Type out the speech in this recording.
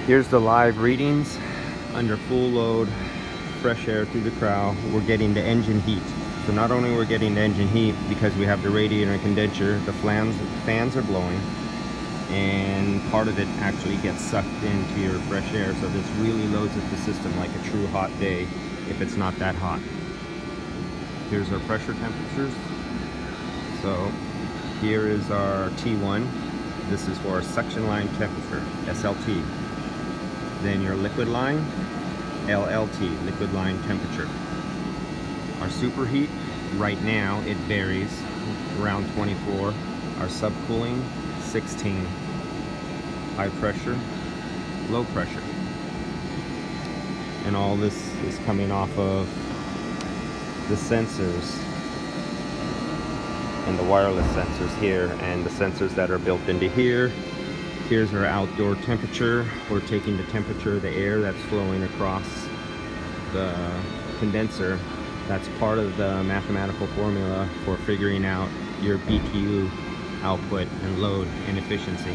Here's the live readings under full load, fresh air through the crow. We're getting the engine heat. So not only we're getting the engine heat because we have the radiator and condenser, the fans are blowing, and part of it actually gets sucked into your fresh air. So this really loads up the system like a true hot day if it's not that hot. Here's our pressure temperatures. So here is our T1. This is for our suction line temperature, SLT. Then your liquid line, LLT, liquid line temperature. Our superheat, right now it varies around 24. Our subcooling, 16. High pressure, low pressure. And all this is coming off of the sensors and the wireless sensors here, and the sensors that are built into here. Here's our outdoor temperature. We're taking the temperature of the air that's flowing across the condenser. That's part of the mathematical formula for figuring out your BTU output and load and efficiency.